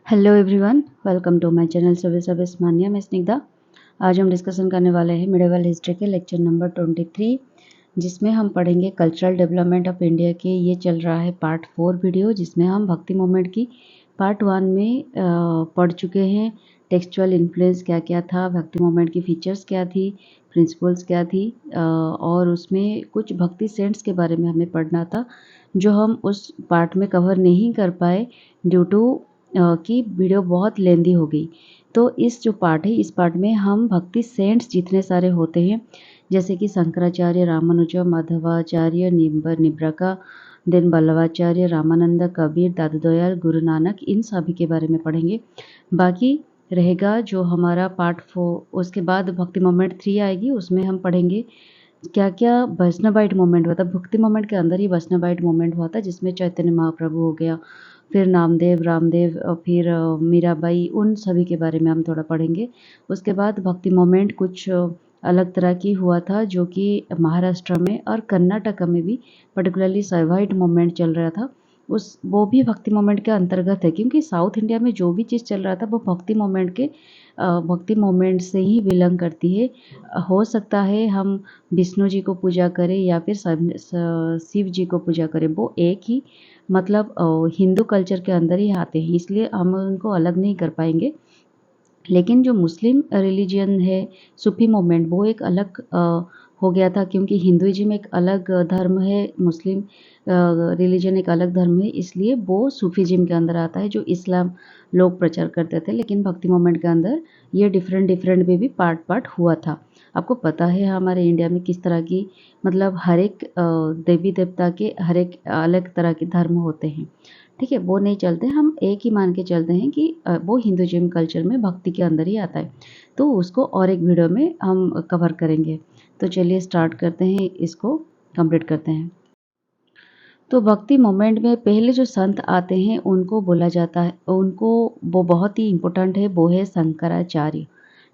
Hello everyone, welcome to my channel service Manya. मैं स्निग्धा। आज हम डिस्कशन करने वाले हैं मिडिवल हिस्ट्री के लेक्चर नंबर 23, जिसमें हम पढ़ेंगे कल्चरल डेवलपमेंट ऑफ इंडिया के। ये चल रहा है पार्ट 4 वीडियो, जिसमें हम भक्ति मूवमेंट की पार्ट 1 में पढ़ चुके हैं। टेक्सचुअल इन्फ्लुएंस क्या क्या था, भक्ति मूवमेंट की फीचर्स क्या थी, प्रिंसिपल्स क्या थी, और उसमें कुछ भक्ति सेंट्स के बारे में हमें पढ़ना था, जो हम उस पार्ट में कवर नहीं कर पाए ड्यू टू कि वीडियो बहुत लेंदी हो गई। तो इस जो पार्ट है, इस पार्ट में हम भक्ति सेंट्स जितने सारे होते हैं, जैसे कि शंकराचार्य, रामानुज, माधवाचार्य, निब्रका, देन बल्लवाचार्य, रामानंद, कबीर, दादू दयाल, गुरु नानक, इन सभी के बारे में पढ़ेंगे। बाकी रहेगा जो हमारा पार्ट 4, उसके बाद भक्ति मोमेंट 3 आएगी, उसमें हम पढ़ेंगे क्या क्या वैष्णवाइट मूवमेंट हुआ था। भक्ति मूवमेंट के अंदर ही वैष्णवाइट मूवमेंट हुआ था, जिसमें चैतन्य महाप्रभु हो गया, फिर नामदेव, रामदेव, फिर मीराबाई, उन सभी के बारे में हम थोड़ा पढ़ेंगे। उसके बाद भक्ति मूवमेंट कुछ अलग तरह की हुआ था, जो कि महाराष्ट्र में और कर्नाटक में भी पर्टिकुलरली सर्वाइट मूवमेंट चल रहा था। वो भी भक्ति मूवमेंट के अंतर्गत है, क्योंकि साउथ इंडिया में जो भी चीज़ चल रहा था वो भक्ति मूवमेंट से ही बिलोंग करती है। हो सकता है हम विष्णु जी को पूजा करें या फिर शिव जी को पूजा करें, वो एक ही मतलब हिंदू कल्चर के अंदर ही आते हैं, इसलिए हम उनको अलग नहीं कर पाएंगे। लेकिन जो मुस्लिम रिलीजन है, सूफी मूवमेंट, वो एक अलग हो गया था, क्योंकि हिंदुइज्म एक अलग धर्म है, मुस्लिम रिलीजन एक अलग धर्म है, इसलिए वो सूफीज्म के अंदर आता है, जो इस्लाम लोग प्रचार करते थे। लेकिन भक्ति मूवमेंट के अंदर ये डिफरेंट में भी पार्ट हुआ था। आपको पता है हमारे इंडिया में किस तरह की मतलब हर एक देवी देवता के हर एक अलग तरह के धर्म होते हैं। ठीक है, वो नहीं चलते, हम एक ही मान के चलते हैं कि वो हिंदुइज्म कल्चर में भक्ति के अंदर ही आता है। तो उसको और एक वीडियो में हम कवर करेंगे। तो चलिए स्टार्ट करते हैं, इसको कंप्लीट करते हैं। तो भक्ति मोमेंट में पहले जो संत आते हैं उनको बोला जाता है, उनको वो बहुत ही इम्पोर्टेंट है, वो है शंकराचार्य।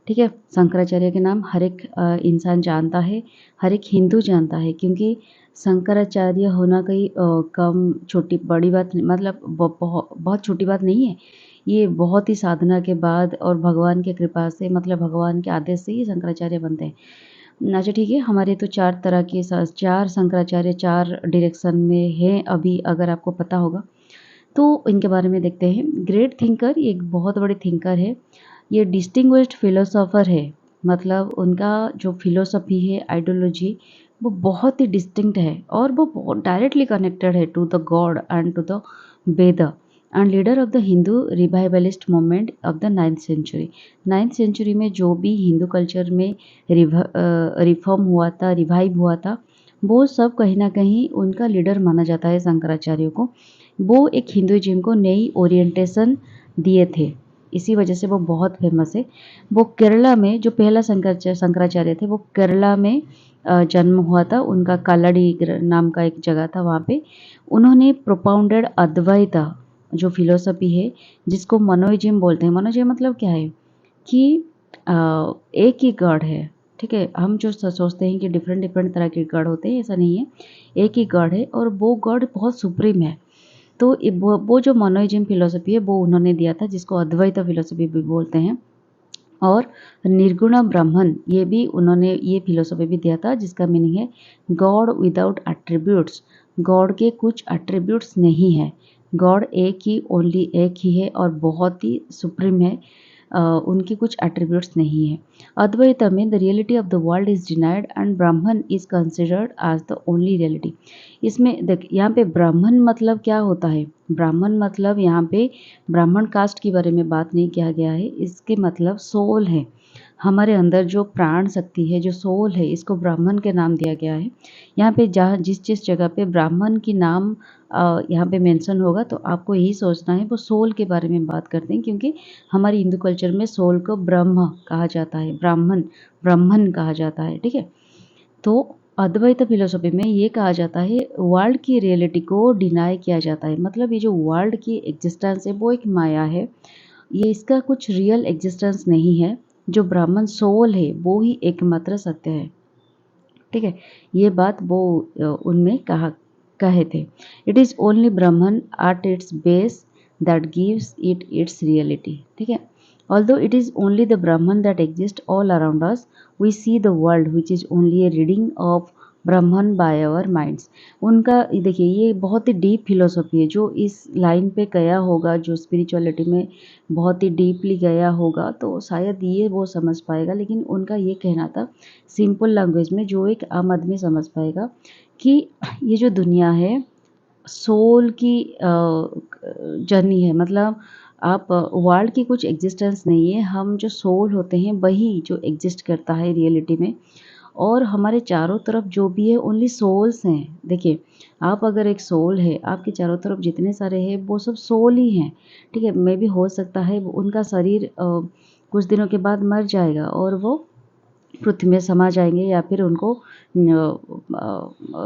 ठीक है, शंकराचार्य के नाम हर एक इंसान जानता है, हर एक हिंदू जानता है, क्योंकि शंकराचार्य होना कहीं कम छोटी बड़ी बात मतलब बहुत छोटी बात नहीं है। ये बहुत ही साधना के बाद और भगवान की कृपा से, मतलब भगवान के आदेश से ही शंकराचार्य बनते हैं। अच्छा ठीक है, हमारे तो 4 तरह के 4 शंकराचार्य 4 डायरेक्शन में हैं अभी, अगर आपको पता होगा तो इनके बारे में देखते हैं। ग्रेट थिंकर, ये एक बहुत बड़े थिंकर है, ये डिस्टिंग्विश्ड फिलोसोफर है, मतलब उनका जो फिलोसफी है, आइडियोलॉजी, वो बहुत ही डिस्टिंक्ट है और वो बहुत डायरेक्टली कनेक्टेड है to the God and to the Veda, and leader of the Hindu revivalist movement of the 9th century. 9th century में जो भी हिंदू कल्चर में रिफॉर्म हुआ था, रिवाइव हुआ था, वो सब कहीं ना कहीं उनका लीडर माना जाता है शंकराचार्य को। वो एक हिंदुइज्म को नई ओरिएंटेशन दिए थे, इसी वजह से वो बहुत फेमस है। वो केरला में जो पहला शंकराचार्य थे, वो केरला में जन्म हुआ था, उनका कालाडी नाम का एक जगह था, वहाँ पे उन्होंने प्रोपाउंडेड अद्वैत जो फिलोसफी है, जिसको मनोइज्म बोलते हैं। मनोइज्म मतलब क्या है कि एक ही गॉड है। ठीक है, हम जो सोचते हैं कि डिफरेंट तरह के गॉड होते हैं, ऐसा नहीं है, एक ही गॉड है और वो गॉड बहुत सुप्रीम है। तो वो जो मोनोइज्म फिलोसफी है, वो उन्होंने दिया था, जिसको अद्वैत फिलोसफी भी बोलते हैं। और निर्गुण ब्राह्मण, ये भी उन्होंने ये फिलोसफी भी दिया था, जिसका मीनिंग है गॉड विदाउट एट्रीब्यूट्स। गॉड के कुछ एट्रीब्यूट्स नहीं है, गॉड एक ही, ओनली एक ही है और बहुत ही सुप्रीम है, उनकी कुछ एट्रीब्यूट्स नहीं है। अद्वैत में the reality of the world is denied and Brahman is considered as the only reality. इसमें देख, यहाँ पे ब्राह्मण मतलब क्या होता है, ब्राह्मण मतलब यहाँ पे ब्राह्मण कास्ट के बारे में बात नहीं किया गया है, इसके मतलब सोल है, हमारे अंदर जो प्राण शक्ति है, जो सोल है, इसको ब्राह्मण के नाम दिया गया है। यहाँ पे जहाँ जिस जगह पे ब्राह्मण की नाम यहाँ पे मेंशन होगा, तो आपको यही सोचना है वो सोल के बारे में बात करते हैं, क्योंकि हमारे हिंदू कल्चर में सोल को ब्रह्म कहा जाता है, ब्राह्मण कहा जाता है। ठीक है, तो अद्वैत फिलोसफी में ये कहा जाता है वर्ल्ड की रियलिटी को डिनाई किया जाता है, मतलब ये जो वर्ल्ड की एग्जिस्टेंस है वो एक माया है, ये इसका कुछ रियल एग्जिस्टेंस नहीं है, जो ब्राह्मण सोल है वो ही एकमात्र सत्य है। ठीक है, ये बात वो उनमें कहे थे। It is only Brahman at its base that gives it its reality. ठीक है, although it is only the Brahman that exist all around us, we see the world which is only a reading of Brahman by our minds. उनका देखिए ये बहुत ही deep philosophy है जो इस line पे गया होगा, जो स्पिरिचुअलिटी में बहुत ही डीपली गया होगा तो शायद ये वो समझ पाएगा। लेकिन उनका ये कहना था सिंपल लैंग्वेज में जो एक आम आदमी समझ पाएगा कि ये जो दुनिया है सोल की जर्नी है। मतलब आप वर्ल्ड की कुछ एग्जिस्टेंस नहीं है, हम जो सोल होते हैं वही जो एग्जिस्ट करता है रियलिटी में, और हमारे चारों तरफ जो भी है ओनली सोल्स हैं। देखिए आप अगर एक सोल है, आपके चारों तरफ जितने सारे हैं वो सब सोल ही हैं। ठीक है, मे भी हो सकता है उनका शरीर कुछ दिनों के बाद मर जाएगा और वो पृथ्वी में समा जाएंगे, या फिर उनको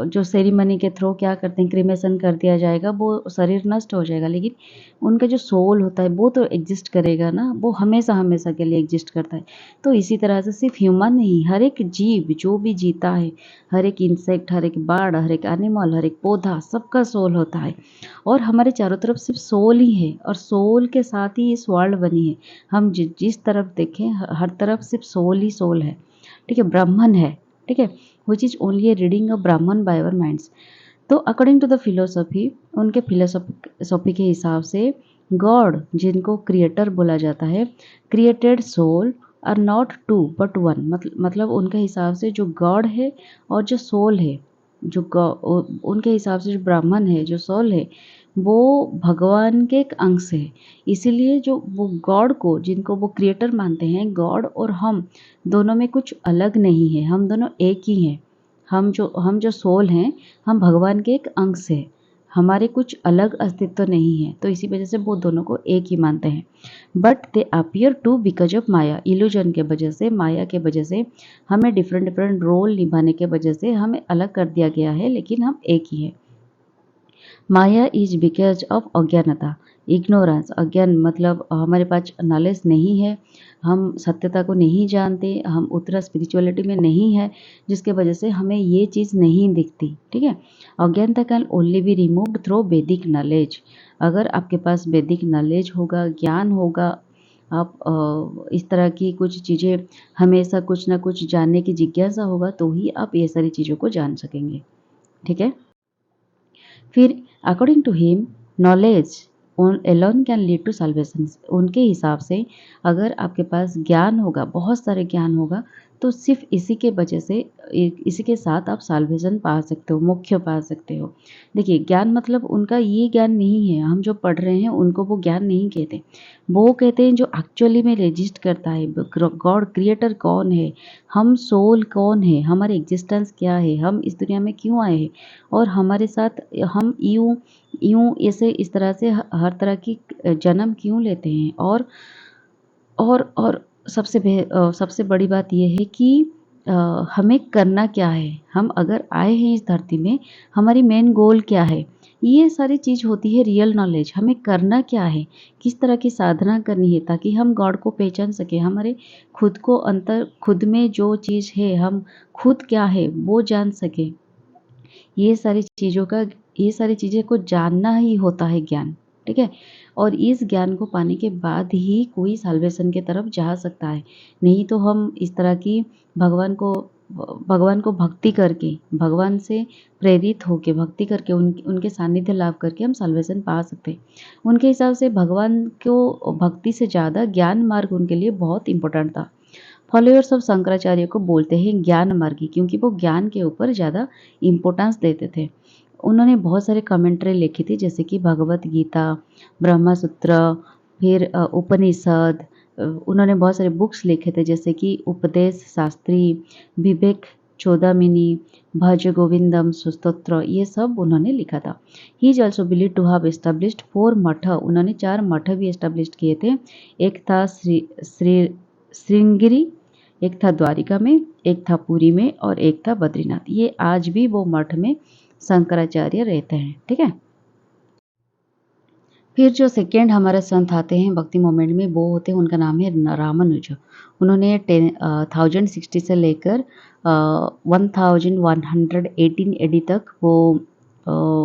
जो सेरेमनी के थ्रू क्या करते हैं क्रिमेशन कर दिया जाएगा, वो शरीर नष्ट हो जाएगा। लेकिन उनका जो सोल होता है वो तो एग्जिस्ट करेगा ना, वो हमेशा हमेशा के लिए एग्जिस्ट करता है। तो इसी तरह से सिर्फ ह्यूमन नहीं, हर एक जीव जो भी जीता है, हर एक इंसेक्ट, हर एक बर्ड, हर एक एनिमल, हर एक पौधा, सबका सोल होता है। और हमारे चारों तरफ सिर्फ सोल ही है, और सोल के साथ ही इस वर्ल्ड बनी है। हम जिस तरफ देखें हर तरफ सिर्फ सोल ही सोल है। ठीक है, ब्राह्मण है। ठीक है, which is only a reading of Brahman by our minds. तो अकॉर्डिंग टू द फिलोसफी, उनके फिलोसफी के हिसाब से गॉड जिनको क्रिएटर बोला जाता है, created soul are not two but one. मतलब उनके हिसाब से जो गॉड है और जो सोल है, उनके हिसाब से जो ब्राह्मण है, जो सोल है, वो भगवान के एक अंश है। इसीलिए जो वो गॉड को, जिनको वो क्रिएटर मानते हैं, गॉड और हम दोनों में कुछ अलग नहीं है, हम दोनों एक ही हैं। हम जो सोल हैं, हम भगवान के एक अंश है, हमारे कुछ अलग अस्तित्व नहीं है। तो इसी वजह से वो दोनों को एक ही मानते हैं। But they appear two because of maya, illusion के वजह से, माया के वजह से, हमें डिफरेंट डिफरेंट रोल निभाने के वजह से हमें अलग कर दिया गया है, लेकिन हम एक ही है। माया इज बिकॉज ऑफ अज्ञानता, इग्नोरेंस। अज्ञान मतलब हमारे पास नॉलेज नहीं है, हम सत्यता को नहीं जानते, हम उतना स्पिरिचुअलिटी में नहीं है, जिसके वजह से हमें ये चीज़ नहीं दिखती। ठीक है, अज्ञानता can only be removed through वैदिक नॉलेज। अगर आपके पास वैदिक नॉलेज होगा, ज्ञान होगा, आप इस तरह की कुछ चीज़ें, हमेशा कुछ ना कुछ जानने की जिज्ञासा होगा, तो ही आप ये सारी चीज़ों को जान सकेंगे। ठीक है, फिर according to him knowledge alone can lead to salvation. उनके हिसाब से अगर आपके पास ज्ञान होगा, बहुत सारे ज्ञान होगा, तो सिर्फ इसी के वजह से, इसी के साथ आप साल्वेशन पा सकते हो, मोक्ष पा सकते हो। देखिए ज्ञान मतलब उनका ये ज्ञान नहीं है, हम जो पढ़ रहे हैं उनको वो ज्ञान नहीं कहते। वो कहते हैं जो एक्चुअली में रजिस्ट करता है, गॉड क्रिएटर कौन है, हम सोल कौन है, हमारे एग्जिस्टेंस क्या है, हम इस दुनिया में क्यों आए हैं, और हमारे साथ हम यूं यूं ऐसे इस तरह से हर तरह की जन्म क्यों लेते हैं। और सबसे बड़ी बात यह है कि हमें करना क्या है, हम अगर आए हैं इस धरती में, हमारी मेन गोल क्या है, ये सारी चीज़ होती है रियल नॉलेज। हमें करना क्या है, किस तरह की साधना करनी है, ताकि हम गॉड को पहचान सकें, हमारे खुद को अंतर, खुद में जो चीज़ है, हम खुद क्या है वो जान सकें। ये सारी चीज़ें को जानना ही होता है ज्ञान। ठीक है, और इस ज्ञान को पाने के बाद ही कोई साल्वेशन की तरफ जा सकता है। नहीं तो हम इस तरह की भगवान को भक्ति करके, भगवान से प्रेरित होके भक्ति करके, उनके सानिध्य लाभ करके हम साल्वेशन पा सकते हैं। उनके हिसाब से भगवान को भक्ति से ज़्यादा ज्ञान मार्ग उनके लिए बहुत इम्पोर्टेंट था। फॉलोअर्स ऑफ शंकराचार्य को बोलते हैं ज्ञान मार्गी, क्योंकि वो ज्ञान के ऊपर ज़्यादा इम्पोर्टेंस देते थे। उन्होंने बहुत सारे कमेंट्री लिखी थी, जैसे कि भगवत गीता, ब्रह्म सूत्र, फिर उपनिषद। उन्होंने बहुत सारे बुक्स लिखे थे, जैसे कि उपदेश शास्त्री, विवेक चौदामिनी, भज गोविंदम स्तोत्र, ये सब उन्होंने लिखा था। He is also believe to have established 4 math. उन्होंने 4 मठ भी एस्टेब्लिश किए थे। एक था श्रृंगेरी, एक था द्वारिका में, एक था पुरी में, और एक था बद्रीनाथ। ये आज भी वो मठ में शंकराचार्य रहते हैं। ठीक है, फिर जो सेकेंड हमारे संत आते हैं भक्ति मोमेंट में, वो होते हैं, उनका नाम है रामानुज। उन्होंने 1060 से लेकर 1118 एडी तक वो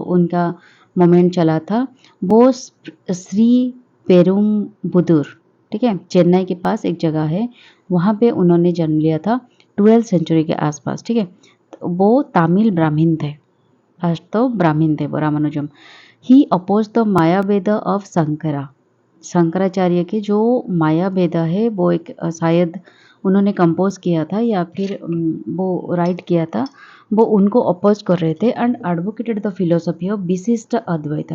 उनका मोमेंट चला था। वो श्री पेरुम्बुदूर, ठीक है, चेन्नई के पास एक जगह है, वहाँ पे उन्होंने जन्म लिया था 12th सेंचुरी के आसपास, ठीक है। तो वो तमिल ब्राह्मण थे, फर्स्ट तो ब्राह्मण थे वो Ramanujam. He oppose the mayavada of Shankara, Shankaracharya के जो माया वेदा है वो एक शायद उन्होंने कंपोज किया था या फिर वो राइट किया था, वो उनको अपोज कर रहे थे and advocated the philosophy of विशिष्ट अद्वैत।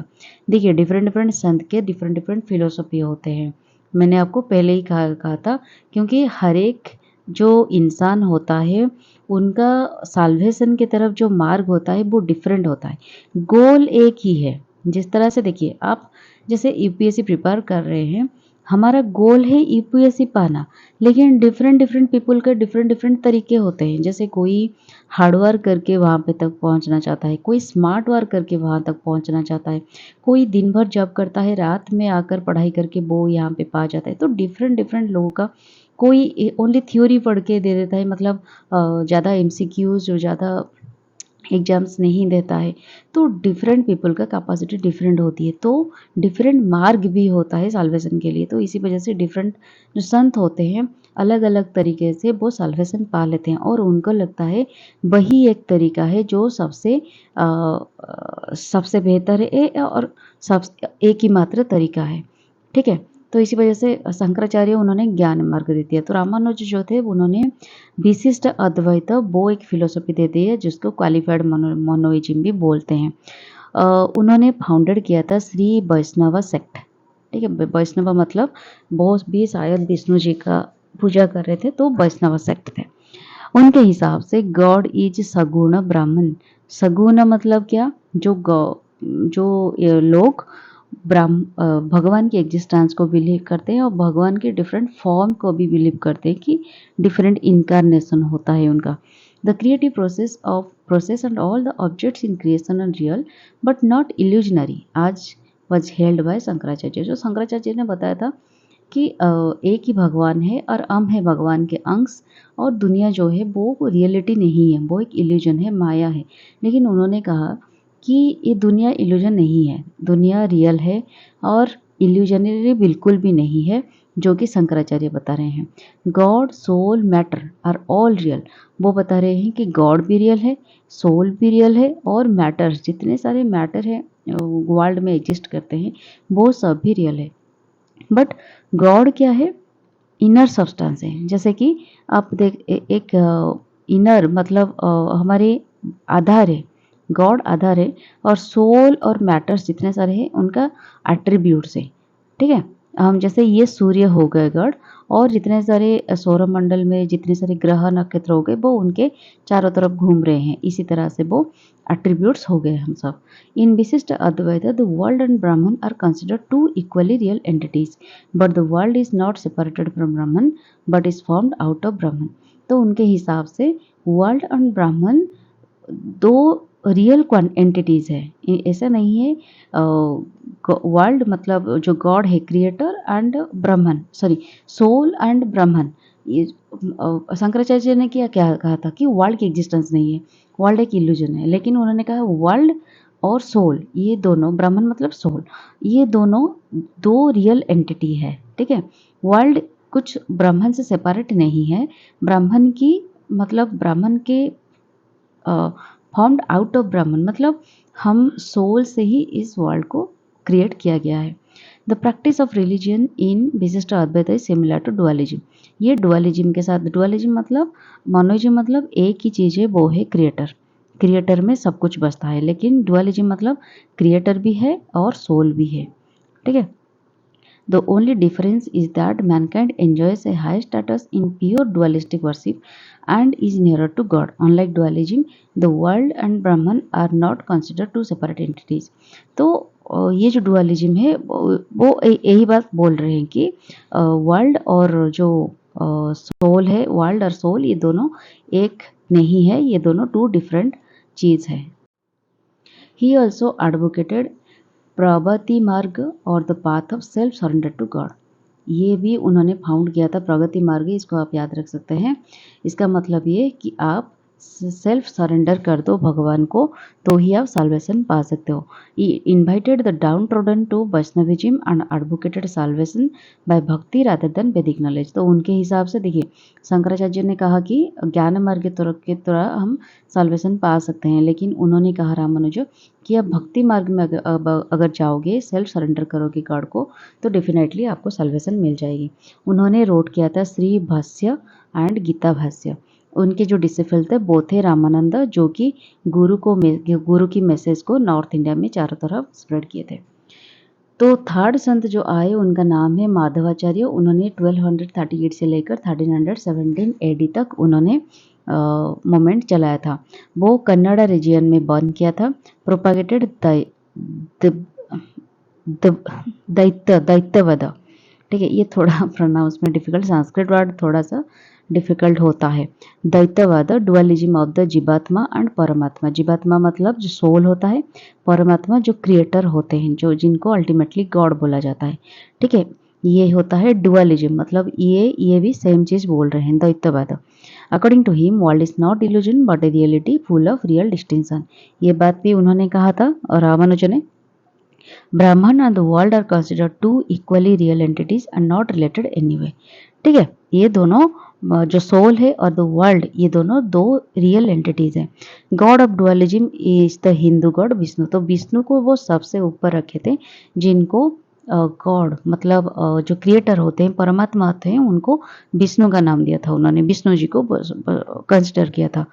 देखिए डिफरेंट डिफरेंट संत के डिफरेंट डिफरेंट फिलोसफी होते हैं, मैंने आपको पहले ही कहा था, क्योंकि हर एक जो इंसान होता है उनका साल्वेशन की तरफ जो मार्ग होता है वो डिफरेंट होता है, गोल एक ही है। जिस तरह से देखिए आप जैसे यूपीएससी प्रिपेयर कर रहे हैं, हमारा गोल है यूपीएससी पाना, लेकिन डिफरेंट डिफरेंट पीपल के डिफरेंट डिफरेंट तरीके होते हैं। जैसे कोई हार्ड वर्क करके वहाँ पे तक पहुँचना चाहता है, कोई स्मार्ट वर्क करके वहाँ तक पहुँचना चाहता है, कोई दिन भर जॉब करता है, रात में आकर पढ़ाई करके वो यहाँ पे पा जाता है। तो डिफरेंट डिफरेंट लोगों का, कोई ओनली थ्योरी पढ़ के दे देता है, मतलब ज़्यादा एमसीक्यूज जो ज़्यादा एग्जाम्स नहीं देता है। तो डिफरेंट पीपल का कैपेसिटी डिफरेंट होती है, तो डिफरेंट मार्ग भी होता है साल्वेशन के लिए। तो इसी वजह से डिफरेंट जो संत होते हैं अलग अलग तरीके से वो साल्वेशन पा लेते हैं और उनको लगता है वही एक तरीका है जो सबसे बेहतर है और सब एक ही मात्र तरीका है, ठीक है। तो इसी वजह से शंकराचार्य उन्होंने ज्ञान मार्ग दे दिया। तो रामानुज जो थे उन्होंने विशिष्ट अद्वैत वो एक फिलोसफी दे दी है जिसको क्वालिफाइड मोनोइज्म भी बोलते हैं। उन्होंने फाउंडेड किया था श्री वैष्णव सेक्ट, ठीक है। वैष्णव मतलब बहुत भी शायद विष्णु जी का पूजा कर रहे थे, तो वैष्णव सेक्ट थे। उनके हिसाब से गॉड इज सगुण ब्राह्मण। सगुण मतलब क्या, जो लोग भगवान की एग्जिस्टेंस को बिलीव करते हैं और भगवान के डिफरेंट फॉर्म को भी बिलीव करते हैं कि डिफरेंट इनकारनेशन होता है उनका। The creative process and all the objects in creation and real but not illusionary आज वॉज हेल्ड बाय शंकराचार्य। जो शंकराचार्य ने बताया था कि एक ही भगवान है और हम है भगवान के अंश, और दुनिया जो है वो रियलिटी नहीं है, वो एक इल्यूजन है, माया है। लेकिन उन्होंने कहा कि ये दुनिया इल्यूजन नहीं है, दुनिया रियल है और इल्यूजनरी बिल्कुल भी नहीं है, जो कि शंकराचार्य बता रहे हैं। God soul matter are all real, वो बता रहे हैं कि गॉड भी रियल है, सोल भी रियल है और मैटर्स जितने सारे मैटर है वर्ल्ड में एग्जिस्ट करते हैं वो सब भी रियल है। बट गॉड क्या है, इनर सब्सटेंस है। जैसे कि आप एक इनर मतलब हमारे आधार है, गॉड आधार है और सोल और मैटर्स जितने सारे हैं उनका एट्रीब्यूट्स है, ठीक है। हम जैसे ये सूर्य हो गए गॉड, और जितने सारे सौरमंडल में जितने सारे ग्रह नक्षत्र हो गए वो उनके चारों तरफ घूम रहे हैं, इसी तरह से वो एट्रीब्यूट्स हो गए हम सब। In Vishishta Advaita the world and Brahman are considered to equally real entities but the world is not separated from Brahman but is formed out of Brahman. तो उनके हिसाब से वर्ल्ड एंड ब्राह्मण दो रियल एंटिटीज है, ऐसा नहीं है। वर्ल्ड मतलब जो गॉड है क्रिएटर एंड ब्राह्मण, सॉरी सोल एंड ब्राह्मण। ये शंकराचार्य ने क्या कहा था कि वर्ल्ड की एग्जिस्टेंस नहीं है, वर्ल्ड एक इल्यूजन है। लेकिन उन्होंने कहा वर्ल्ड और सोल ये दोनों, ब्राह्मण मतलब सोल, ये दोनों दो रियल एंटिटी है, ठीक है। वर्ल्ड कुछ ब्राह्मण से सेपरेट नहीं है, ब्राह्मण की मतलब ब्राह्मण के फॉर्म्ड आउट ऑफ ब्राह्मण मतलब हम सोल से ही इस वर्ल्ड को क्रिएट किया गया है। The practice of religion in Vishishta Advaita is similar to dualism. ये डुअलिज्म के साथ, डुअलिज्म मतलब मोनोइज्म मतलब एक ही चीज़ है वो है क्रिएटर, क्रिएटर में सब कुछ बसता है। लेकिन डुअलिज्म मतलब क्रिएटर भी है और सोल भी है, ठीक है। The only difference is that mankind enjoys a high status in pure dualistic worship and is nearer to God. Unlike dualism, the world and Brahman are not considered two separate entities. तो ये जो dualism है वो यही बात बोल रहे हैं कि वर्ल्ड और जो सोल है, वर्ल्ड और सोल ये दोनों एक नहीं है, ये दोनों टू डिफरेंट चीज़ है। He also advocated pragati marg और the path of self surrender to God. ये भी उन्होंने फाउंड किया था, प्रगति मार्ग, इसको आप याद रख सकते हैं। इसका मतलब ये कि आप सेल्फ सरेंडर कर दो भगवान को, तो ही आप साल्वेशन पा सकते हो। He invited the downtrodden to Vaishnavism and advocated salvation by bhakti rather than Vedic knowledge. तो उनके हिसाब से देखिए, शंकराचार्य ने कहा कि ज्ञान मार्ग के द्वारा हम साल्वेशन पा सकते हैं, लेकिन उन्होंने कहा रामानुज कि आप भक्ति मार्ग में अगर जाओगे, सेल्फ सरेंडर करोगे गॉड को, तो डेफिनेटली आपको साल्वेशन मिल जाएगी। उन्होंने रोट किया था श्री भाष्य एंड गीता भाष्य। उनके जो डिसिपल थे वो थे रामानंद, जो कि गुरु की मैसेज को नॉर्थ इंडिया में चारों तरफ स्प्रेड किए थे। तो थर्ड संत जो आए उनका नाम है माधवाचार्य। उन्होंने 1238 से लेकर 1317 एडी तक उन्होंने मूवमेंट चलाया था। वो कन्नड़ा रीजियन में बर्न किया था। प्रोपागेटेड दैत्यवध। ठीक है, ये थोड़ा प्रोनाउंस में डिफिकल्ट, संस्कृत वर्ड थोड़ा सा डिफिकल्ट होता है। दैत्यवाद, डुअलिज्म ऑफ द जीवात्मा एंड परमात्मा। जीवात्मा मतलब जो सोल होता है, परमात्मा जो क्रिएटर होते हैं, जो जिनको अल्टीमेटली गॉड बोला जाता है। ठीक है, ये होता है डुअलिज्म, मतलब ये भी सेम चीज बोल रहे हैं, Dvaitavada. According to him world is not illusion but a reality full of real distinction. ये बात भी उन्होंने कहा था रामानुज ने। Brahman and the world are considered to equally real entities and not related anyway. ठीक है, ये दोनों जो सोल है और द वर्ल्ड, ये दोनों दो रियल एंटिटीज हैं। God of dualism is the Hindu God Vishnu. तो विष्णु को वो सबसे ऊपर रखे थे, जिनको गॉड मतलब जो क्रिएटर होते हैं, परमात्मा होते हैं, उनको विष्णु का नाम दिया था उन्होंने, विष्णु जी को कंसिडर किया था।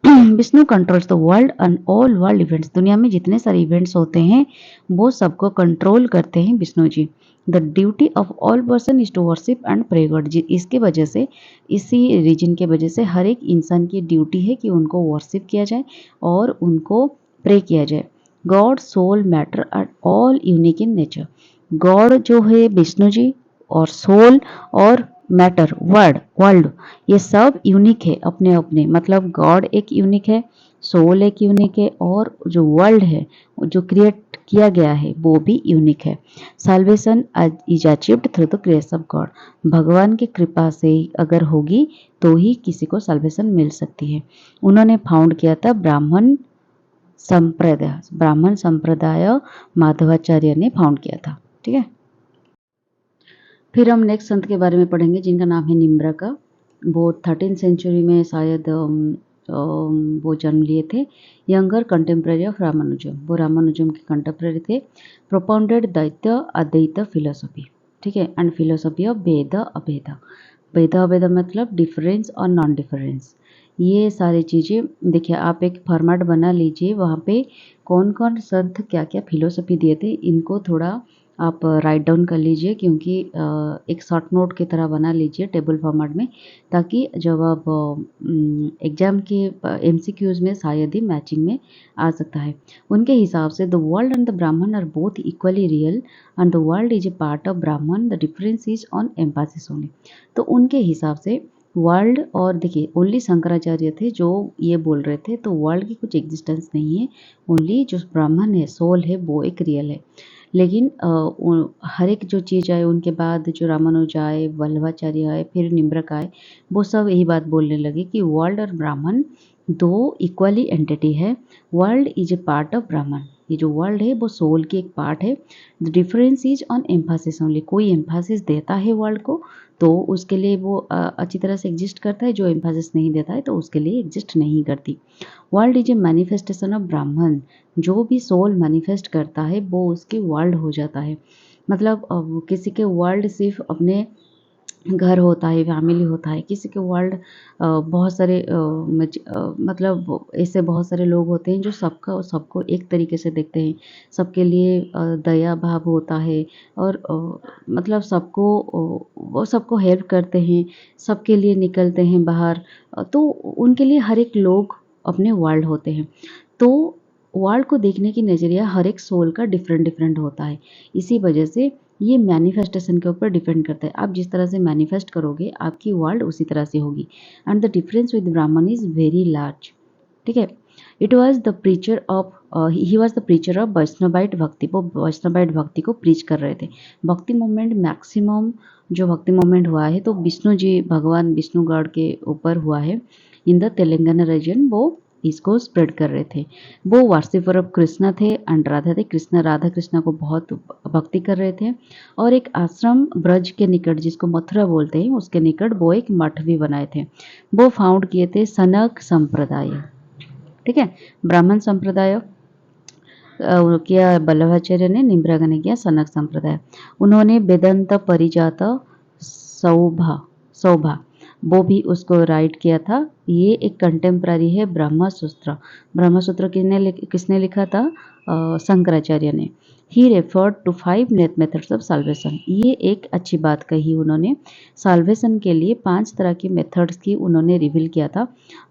Vishnu controls the world and all world events. दुनिया में जितने सारे इवेंट्स होते हैं वो सबको कंट्रोल करते हैं Vishnu ji. The duty of all person is to worship and pray God. इसके वजह से, इसी रीजन के वजह से हर एक इंसान की ड्यूटी है कि उनको वर्शिप किया जाए और उनको प्रे किया जाए। God, soul, matter are all unique in nature. God जो है विष्णु जी, और सोल और मैटर वर्ल्ड ये सब यूनिक है अपने अपने, मतलब गॉड एक यूनिक है, सोल एक यूनिक है, और जो वर्ल्ड है जो क्रिएट किया गया है वो भी यूनिक है। Salvation is achieved through the grace of God. भगवान की कृपा से अगर होगी तो ही किसी को साल्वेशन मिल सकती है। उन्होंने फाउंड किया था ब्राह्मण संप्रदाय माधवाचार्य ने फाउंड किया था। ठीक है, फिर हम नेक्स्ट संत के बारे में पढ़ेंगे जिनका नाम है निम्रका। वो 13th सेंचुरी में शायद वो जन्म लिए थे। यंगर कंटेम्प्रेरी ऑफ रामानुजम, वो रामानुजम के कंटेम्प्रेरी थे। प्रोपाउंडेड द्वैत अद्वैत फिलोसफी। ठीक है, एंड फिलोसफी ऑफ भेद अभेद। भेद अभेद मतलब डिफरेंस और नॉन डिफरेंस। ये सारी चीज़ें देखिए, आप एक फॉर्मेट बना लीजिए, वहाँ पे कौन कौन संत क्या क्या फिलोसफी दिए थे, इनको थोड़ा आप राइट डाउन कर लीजिए, क्योंकि एक शॉर्ट नोट की तरह बना लीजिए टेबल फॉर्मेट में, ताकि जब आप एग्जाम के एमसीक्यूज में शायद ही मैचिंग में आ सकता है। उनके हिसाब से the world and the Brahman are both equally real and the world is a part of Brahman, the difference is on emphasis only. तो उनके हिसाब से वर्ल्ड, और देखिए ओनली शंकराचार्य थे जो ये बोल रहे थे, तो वर्ल्ड की कुछ एग्जिस्टेंस नहीं है, ओनली जो ब्राह्मण है, सोल है, वो एक रियल है। लेकिन हर एक जो चीज़ आए उनके बाद, जो रामानुज आए, वल्लभाचार्य आए, फिर निम्रक आए, वो सब यही बात बोलने लगे कि वर्ल्ड और ब्राह्मण दो इक्वली एंटिटी है। World is a part of ब्राह्मण। ये जो वर्ल्ड है वो सोल की एक पार्ट है। The difference is on emphasis only. कोई एम्फासिस देता है वर्ल्ड को तो उसके लिए वो अच्छी तरह से एग्जिस्ट करता है, जो एम्फासिस नहीं देता है तो उसके लिए एग्जिस्ट नहीं करती। World is A manifestation of ब्राह्मण। जो भी सोल मैनिफेस्ट करता है वो उसके वर्ल्ड हो जाता है। मतलब किसी के वर्ल्ड सिर्फ अपने घर होता है, फैमिली होता है, किसी के वर्ल्ड बहुत सारे मतलब ऐसे बहुत सारे लोग होते हैं जो सबको एक तरीके से देखते हैं, सबके लिए दया भाव होता है, और मतलब वो सबको हेल्प करते हैं, सबके लिए निकलते हैं बाहर। तो उनके लिए हर एक लोग अपने वर्ल्ड होते हैं। तो वर्ल्ड को देखने की नज़रिया हर एक सोल का डिफरेंट डिफरेंट होता है। इसी वजह से ये मैनिफेस्टेशन के ऊपर डिपेंड करता है। आप जिस तरह से मैनिफेस्ट करोगे आपकी वर्ल्ड उसी तरह से होगी। एंड द डिफरेंस विद ब्राह्मण इज वेरी लार्ज। ठीक है, it was the preacher of he was the preacher of Vaishnavite भक्ति। वो वैष्णवाइट भक्ति को प्रीच कर रहे थे। भक्ति मूवमेंट मैक्सिमम जो भक्ति मूवमेंट हुआ है तो विष्णु जी, भगवान विष्णु गॉड के ऊपर हुआ है। इन द तेलंगाना रीजन वो इसको स्प्रेड कर रहे थे। वो वर्शिपर ऑफ कृष्णा थे एंड राधा थे। कृष्णा राधा कृष्णा को बहुत भक्ति कर रहे थे और एक आश्रम ब्रज के निकट जिसको मथुरा बोलते हैं उसके निकट वो एक मठ भी बनाए थे। वो फाउंड किए थे सनक संप्रदाय, ठीक है, ब्राह्मण संप्रदाय किया बल्लभाचार्य ने, निम्बरागा ने किया सनक संप्रदाय। उन्होंने वेदांत परिजात सौभा सौभा वो भी उसको राइट किया था। ये एक कंटेम्प्ररी है ब्रह्मसूत्र। ब्रह्मसूत्र किसने लिखा था? शंकराचार्य ने। He referred to 5 methods of salvation. ये एक अच्छी बात कही उन्होंने। साल्वेशन के लिए 5 तरह की मेथड्स की उन्होंने रिवील किया था।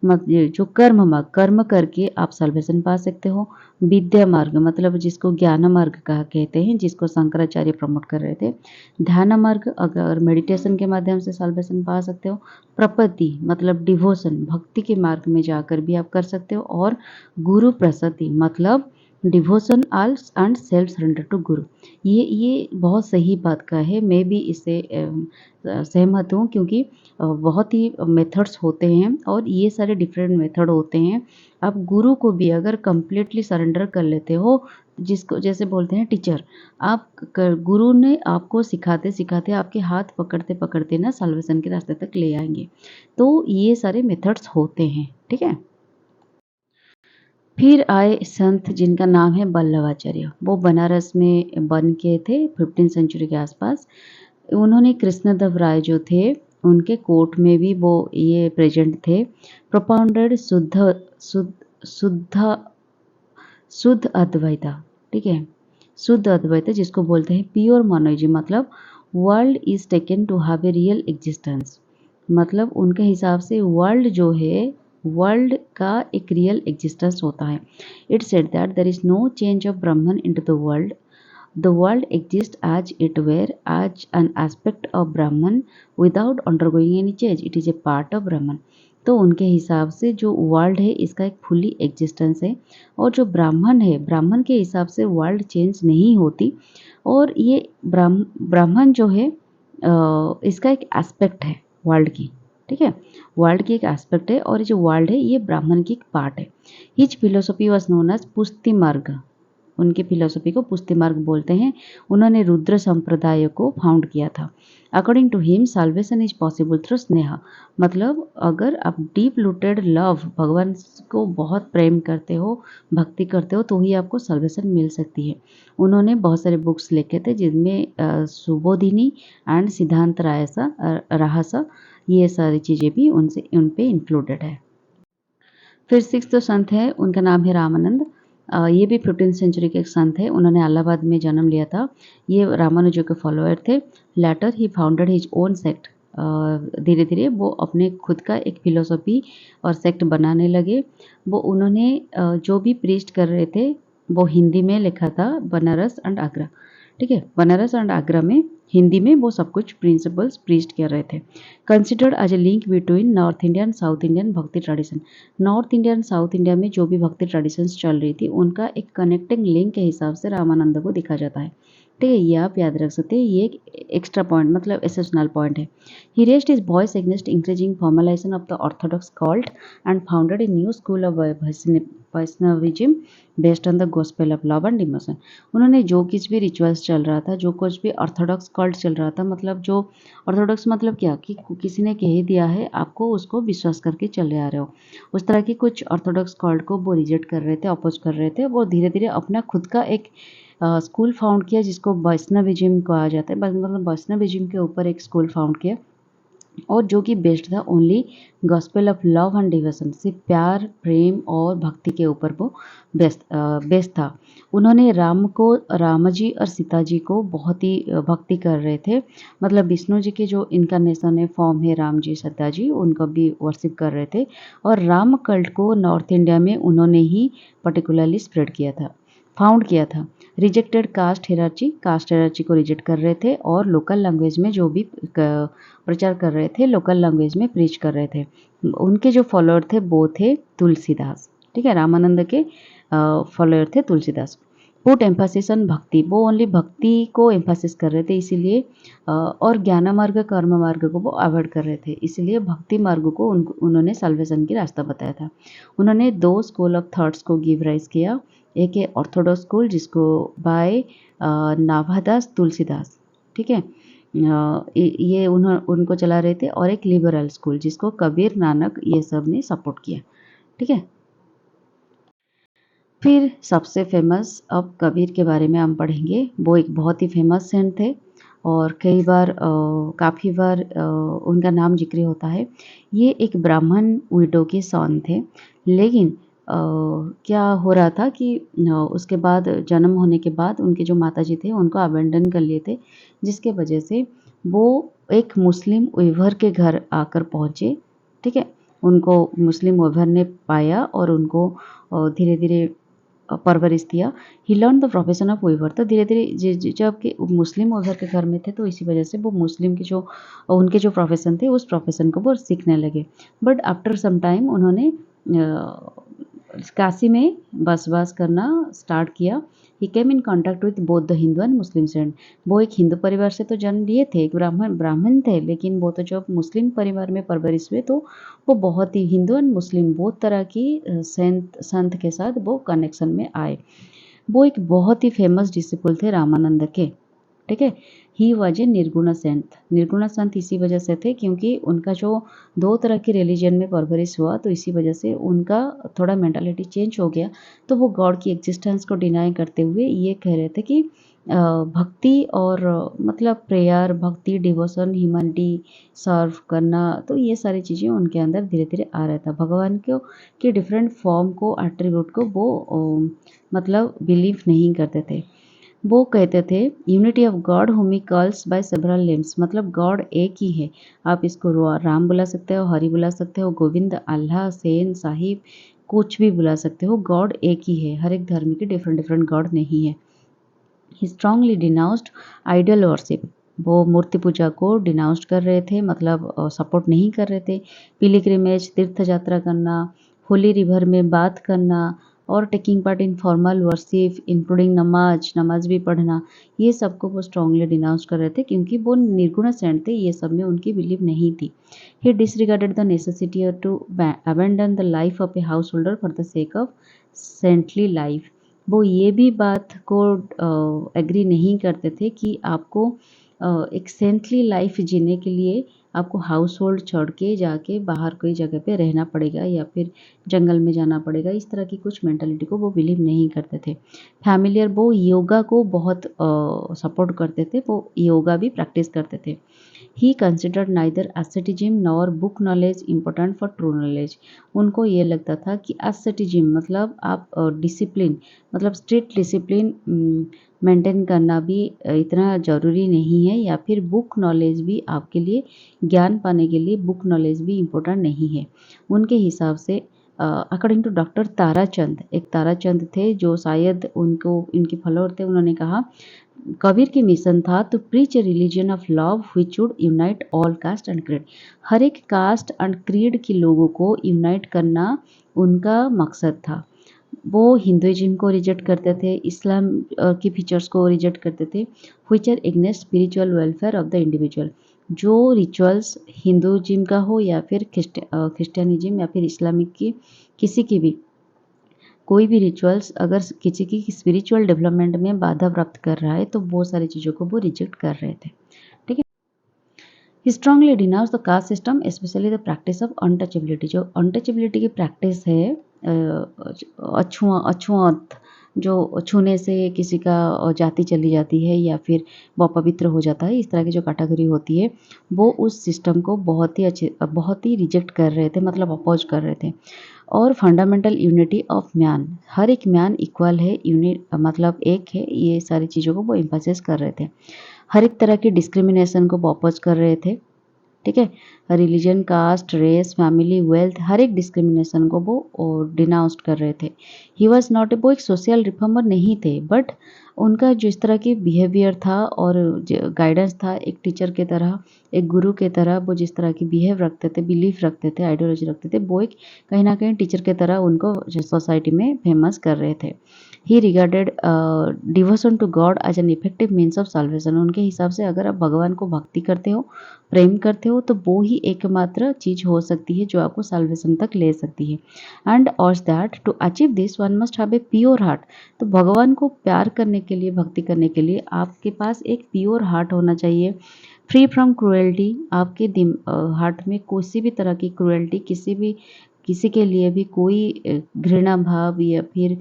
जो कर्म करके आप साल्वेशन पा सकते हो। विद्या मार्ग मतलब जिसको ज्ञान मार्ग कहा कहते हैं, जिसको शंकराचार्य प्रमोट कर रहे थे। ध्यान मार्ग अगर मेडिटेशन के माध्यम से साल्वेशन पा सकते हो। प्रपत्ति मतलब डिवोशन भक्ति के मार्ग में जाकर भी आप कर सकते हो। और गुरु प्रसति मतलब devotion also and self surrender to guru. ये बहुत सही बात का है। मैं भी इससे सहमत हूँ क्योंकि बहुत ही मेथड्स होते हैं और ये सारे डिफरेंट मेथड होते हैं। आप गुरु को भी अगर कंप्लीटली सरेंडर कर लेते हो, जिसको जैसे बोलते हैं टीचर, आप गुरु ने आपको सिखाते सिखाते आपके हाथ पकड़ते पकड़ते ना साल्वेशन के रास्ते तक ले आएंगे। तो ये सारे मेथड्स होते हैं, ठीक है। फिर आए संत जिनका नाम है बल्लभाचार्य। वो बनारस में बन के थे 15 सेंचुरी के आसपास। उन्होंने कृष्णदेव राय जो थे उनके कोर्ट में भी वो ये प्रेजेंट थे। प्रोपाउंडेड शुद्ध शुद्ध अद्वैता, ठीक है, शुद्ध अद्वैता जिसको बोलते हैं प्योर मोनोइज्म। मतलब world is taken to have a real existence. मतलब उनके हिसाब से वर्ल्ड जो है वर्ल्ड का एक रियल एग्जिस्टेंस होता है। It said that there is no change of Brahman into the world. The world exists as it were, as an aspect of Brahman without undergoing any change. It is a part of Brahman. तो उनके हिसाब से जो world है इसका एक fully existence है और जो ब्राह्मण है ब्राह्मण के हिसाब से वर्ल्ड चेंज नहीं होती। और ये ब्राह्मण जो है इसका एक एस्पेक्ट है वर्ल्ड की, ठीक है, वर्ल्ड की एक एस्पेक्ट है और ये जो वर्ल्ड है ये ब्राह्मण की एक पार्ट है। His philosophy was known as Pushti Marg. उनके फिलोसफी को पुष्टि मार्ग बोलते हैं। उन्होंने रुद्र संप्रदाय को फाउंड किया था। According to him salvation is possible through sneha. मतलब अगर आप डीप रूटेड लव भगवान को बहुत प्रेम करते हो, भक्ति करते हो, तो ही आपको साल्वेशन मिल सकती है। उन्होंने बहुत सारे बुक्स लिखे थे जिनमें सुबोधिनी एंड सिद्धांत राहसा ये सारी चीज़ें भी उन पे इंक्लूडेड है। फिर 6th संत है, उनका नाम है रामानंद। ये भी 15th सेंचुरी के एक संत है। उन्होंने इलाहाबाद में जन्म लिया था। ये रामानुजो के फॉलोअर थे। लेटर ही फाउंडेड हिज ओन सेक्ट। धीरे धीरे वो अपने खुद का एक फिलोसफी और सेक्ट बनाने लगे। वो उन्होंने जो भी प्रीस्ट कर रहे थे वो हिंदी में लिखा था, बनारस एंड आगरा, ठीक है, बनारस एंड आगरा में हिंदी में वो सब कुछ प्रिंसिपल्स प्रीस्ट कर रहे थे। Considered as a link between north Indian south Indian bhakti tradition. North Indian south India में जो भी भक्ति ट्रेडिशंस चल रही थी उनका एक कनेक्टिंग लिंक के हिसाब से रामानंद को देखा जाता है, ठीक है। ये आप याद रख सकते हैं। ये एक एक्स्ट्रा पॉइंट मतलब एक्सेप्शनल पॉइंट है। He raised his voice against increasing formalisation of the orthodox cult and founded a new school of Vaishnavism based on the gospel of love and devotion. उन्होंने जो कुछ भी रिचुअल्स चल रहा था, जो कुछ भी ऑर्थोडॉक्स कल्ट चल रहा था, मतलब जो ऑर्थोडॉक्स मतलब क्या कि किसी ने कह दिया है आपको उसको विश्वास करके चले आ रहे हो, उस तरह की कुछ ऑर्थोडॉक्स कल्ट को वो रिजेक्ट कर रहे थे, अपोज कर रहे थे। वो धीरे धीरे अपना खुद का एक स्कूल फाउंड किया जिसको वैष्णविज्म कहा जाता है। मतलब वैष्णविज्म के ऊपर एक स्कूल फाउंड किया और जो कि बेस्ड था only gospel of love and devotion, सिर्फ प्यार प्रेम और भक्ति के ऊपर वो बेस्ड था। उन्होंने राम जी और सीता जी को बहुत ही भक्ति कर रहे थे। मतलब विष्णु जी के जो इनकारनेशन है फॉर्म है राम जी सीता जी, उनको भी वर्शिप कर रहे थे। और राम कल्ट को नॉर्थ इंडिया में उन्होंने ही पर्टिकुलरली स्प्रेड किया था, फाउंड किया था। रिजेक्टेड कास्ट हेरार्ची को रिजेक्ट कर रहे थे और लोकल लैंग्वेज में जो भी प्रचार कर रहे थे लोकल लैंग्वेज में प्रीच कर रहे थे। उनके जो फॉलोअर थे वो थे तुलसीदास, ठीक है, रामानंद के फॉलोअर थे तुलसीदास। पुट एम्फासिस ऑन भक्ति, वो ओनली भक्ति को एम्फासिस कर रहे थे, इसीलिए और ज्ञान मार्ग कर्म मार्ग को वो अवॉइड कर रहे थे, इसीलिए भक्ति मार्ग को उन्होंने साल्वेशन की रास्ता बताया था। उन्होंने 2 स्कूल ऑफ थॉट्स को गिव राइज किया। एक है ऑर्थोडॉक्स स्कूल जिसको बाय नाभादास तुलसीदास, ठीक है, ये उनको चला रहे थे, और एक लिबरल स्कूल जिसको कबीर नानक ये सब ने सपोर्ट किया, ठीक है। फिर सबसे फेमस, अब कबीर के बारे में हम पढ़ेंगे। वो एक बहुत ही फेमस सेंट थे और कई बार काफ़ी बार उनका नाम जिक्र होता है। ये एक ब्राह्मण विडो के सन थे, लेकिन क्या हो रहा था कि उसके बाद जन्म होने के बाद उनके जो माताजी थे उनको अबेंडन कर लिए थे, जिसके वजह से वो एक मुस्लिम वीवर के घर आकर पहुँचे, ठीक है। उनको मुस्लिम वीवर ने पाया और उनको धीरे धीरे परवरिश दिया। He learn the profession of weaver, तो धीरे धीरे जब कि मुस्लिम वीवर के घर में थे तो इसी वजह से वो मुस्लिम के जो उनके जो प्रोफेशन थे उस प्रोफेशन को वो सीखने लगे। बट आफ्टर सम टाइम उन्होंने काशी में बसवास करना स्टार्ट किया। He came in contact with both the Hindu and Muslim saint. वो एक हिंदू परिवार से तो जन्म लिए थे, एक ब्राह्मण थे, लेकिन वो तो जब मुस्लिम परिवार में परवरिश हुए तो वो बहुत ही हिंदू एंड मुस्लिम बहुत तरह की संत के साथ वो कनेक्शन में आए। वो एक बहुत ही फेमस डिसिपल थे रामानंद के, ठीक है। ही वॉज ए निर्गुण संत। निर्गुण संत इसी वजह से थे क्योंकि उनका जो 2 तरह के रिलीजन में परवरिश हुआ, तो इसी वजह से उनका थोड़ा मेंटालिटी चेंज हो गया। तो वो गॉड की एग्जिस्टेंस को डिनाई करते हुए ये कह रहे थे कि भक्ति और मतलब प्रेयर, भक्ति, डिवोशन, ह्यूमैनिटी, सर्व करना, तो ये सारी चीज़ें उनके अंदर धीरे धीरे आ रहा था। भगवान को के डिफरेंट फॉर्म को, एट्रीब्यूट को वो मतलब बिलीव नहीं करते थे। वो कहते थे यूनिटी ऑफ गॉड हुम he calls by several names, मतलब गॉड एक ही है। आप इसको राम बुला सकते हो, हरि बुला सकते हो, गोविंद, अल्लाह, सेन, साहिब, कुछ भी बुला सकते हो, गॉड एक ही है। हर एक धर्म के डिफरेंट डिफरेंट गॉड नहीं है। ही स्ट्रांगली डिनाउस्ड आइडल वर्शिप, वो मूर्ति पूजा को डिनाउस्ड कर रहे थे, मतलब सपोर्ट नहीं कर रहे थे। पिलिग्रिमेज, तीर्थ यात्रा करना, होली रिवर में बात करना और taking part in formal worship including नमाज भी पढ़ना, ये सबको वो स्ट्रांगली डिनाउंस कर रहे थे क्योंकि वो निर्गुण सेंट थे, ये सब में उनकी बिलीव नहीं थी। He disregarded the necessity to abandon the life of a householder for the sake of saintly life. वो ये भी बात को एग्री नहीं करते थे कि आपको एक सेंटली लाइफ जीने के लिए आपको हाउस होल्ड छोड़ के जाके बाहर कोई जगह पे रहना पड़ेगा या फिर जंगल में जाना पड़ेगा, इस तरह की कुछ मेंटालिटी को वो बिलीव नहीं करते थे। फैमिलियर, वो योगा को बहुत सपोर्ट करते थे, वो योगा भी प्रैक्टिस करते थे। He considered neither asceticism nor book knowledge important for true knowledge. उनको ये लगता था कि एसेटिज्म मतलब आप डिसिप्लिन, मतलब स्ट्रिक्ट डिसिप्लिन मेंटेन करना भी इतना ज़रूरी नहीं है, या फिर बुक नॉलेज भी आपके लिए, ज्ञान पाने के लिए बुक नॉलेज भी इम्पोर्टेंट नहीं है। उनके हिसाब से अकॉर्डिंग टू डॉक्टर ताराचंद, एक ताराचंद थे जो शायद उनको इनके फॉलोअर थे, उन्होंने कहा कबीर की मिशन था to preach a religion of love which would unite all caste and creed. हर एक कास्ट एंड क्रीड के लोगों को यूनाइट करना उनका मकसद था। वो हिंदुइज्म को रिजेक्ट करते थे, इस्लाम की फीचर्स को रिजेक्ट करते थे, which are against spiritual welfare of the individual. जो रिचुअल्स हिंदुइज्म का हो या फिर क्रिश्चियनिज्म या फिर इस्लामिक की, किसी की भी कोई भी रिचुअल्स अगर किसी की स्पिरिचुअल डेवलपमेंट में बाधा प्राप्त कर रहा है तो वो सारी चीज़ों को वो रिजेक्ट कर रहे थे, ठीक है। He strongly denounce the caste system specially the practice of untouchability. जो अनटचेबिलिटी की प्रैक्टिस है, अछूत, जो छूने से किसी का जाति चली जाती है या फिर वो अपवित्र हो जाता है, इस तरह की जो कैटेगरी होती है, वो उस सिस्टम को बहुत ही रिजेक्ट कर रहे थे, मतलब अपोज कर रहे थे। और फंडामेंटल यूनिटी ऑफ मैन, हर एक मैन इक्वल है, यूनिट मतलब एक है, ये सारी चीज़ों को वो एम्फसाइज कर रहे थे। हर एक तरह की डिस्क्रिमिनेशन को वो अपोज कर रहे थे, ठीक है। Religion, caste, race, family, wealth, हर एक डिस्क्रिमिनेशन को वो डिनाउंस्ड कर रहे थे। ही वॉज नॉट ए, वो एक सोशल रिफॉर्मर नहीं थे, बट उनका जिस तरह की बिहेवियर था और गाइडेंस था एक टीचर के तरह, एक गुरु के तरह, वो जिस तरह की बिहेव रखते थे, बिलीफ रखते थे, आइडियोलॉजी रखते थे, वो एक कहीं न कहीं टीचर के तरह उनको सोसाइटी में फेमस कर रहे थे। He regarded devotion to God as an effective means of salvation. उनके हिसाब से अगर आप भगवान को भक्ति करते हो, प्रेम करते हो, तो वो ही एकमात्र चीज़ हो सकती है जो आपको साल्वेशन तक ले सकती है। एंड और that to achieve this one must have a pure heart. तो भगवान को प्यार करने के लिए, भक्ति करने के लिए आपके पास एक प्योर हार्ट होना चाहिए, फ्री फ्रॉम क्रुएल्टी। आपके हार्ट में किसी भी तरह की क्रुएल्टी, किसी के लिए भी कोई घृणा भाव या फिर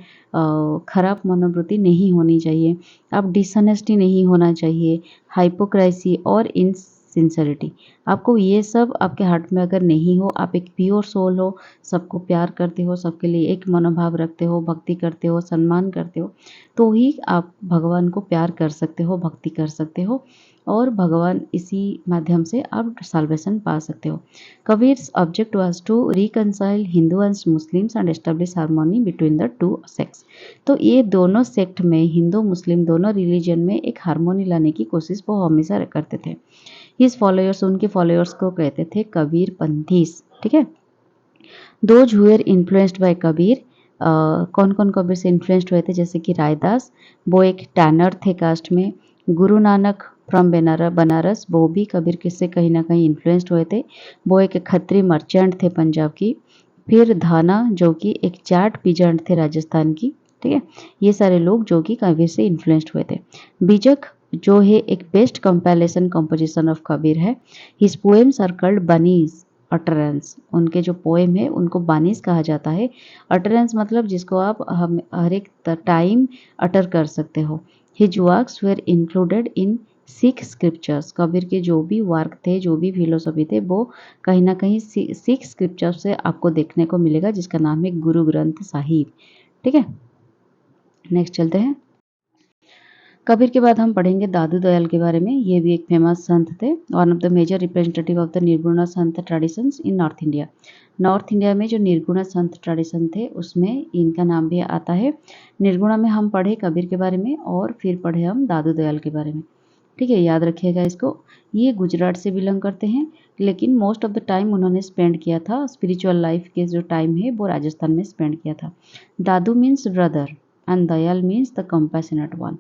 खराब मनोवृत्ति नहीं होनी चाहिए। आप डिसऑनेस्टी नहीं होना चाहिए, हाइपोक्रेसी और इनसिंसियरिटी। आपको ये सब आपके हार्ट में अगर नहीं हो, आप एक प्योर सोल हो, सबको प्यार करते हो, सबके लिए एक मनोभाव रखते हो, भक्ति करते हो, सम्मान करते हो, तो ही आप भगवान को प्यार कर सकते हो, भक्ति कर सकते हो और भगवान इसी माध्यम से आप साल्वेशन पा सकते हो। Kabir's object was to reconcile Hindu and Muslims and establish harmony between the two sects. तो ये दोनों सेक्ट में, हिंदू मुस्लिम दोनों रिलीजन में एक हार्मोनी लाने की कोशिश वो हमेशा करते थे। हिज फॉलोअर्स, उनके फॉलोअर्स को कहते थे कबीर पंथीस। ठीक है। Those who were influenced by Kabir, कौन कौन कबीर से इन्फ्लुएंस्ड हुए थे, जैसे कि रायदास, वो एक टैनर थे कास्ट में। गुरु नानक फ्रॉम बनारस, वो भी कबीर किससे कहीं ना कहीं इन्फ्लुएंस्ड हुए थे, वो एक खत्री मर्चेंट थे पंजाब की। फिर धाना जो कि एक जाट पीजेंट थे राजस्थान की। ठीक है। ये सारे लोग जो कि कबीर से इन्फ्लुएंस्ड हुए थे। बीजक जो है एक best compilation composition of Kabir है। His poems are called Banis utterance. उनके जो पोएम है उनको बानीस कहा जाता है। अटरेंस मतलब जिसको आप हर एक टाइम अटर कर सकते हो। His works were included in Sikh scriptures. Kabir के जो भी वर्क थे, जो भी फिलोसफी थे, वो कहीं ना कहीं सिख स्क्रिप्चर से आपको देखने को मिलेगा, जिसका नाम है गुरु ग्रंथ साहिब। ठीक है। नेक्स्ट चलते हैं। कबीर के बाद हम पढ़ेंगे दादू दयाल के बारे में। ये भी एक फेमस संत थे, one of the major representative of the Nirguna sant traditions in north India. North India में जो निर्गुणा संत ट्रेडिशन थे उसमें इनका नाम भी आता है। निर्गुणा में हम पढ़े कबीर के बारे में और फिर पढ़े हम दादू दयाल के बारे में। ठीक है, याद रखिएगा इसको। ये गुजरात से बिलोंग करते हैं, लेकिन मोस्ट ऑफ द टाइम उन्होंने स्पेंड किया था, स्पिरिचुअल लाइफ के जो टाइम है वो राजस्थान में स्पेंड किया था। Dadu means brother and Dayal means the compassionate one.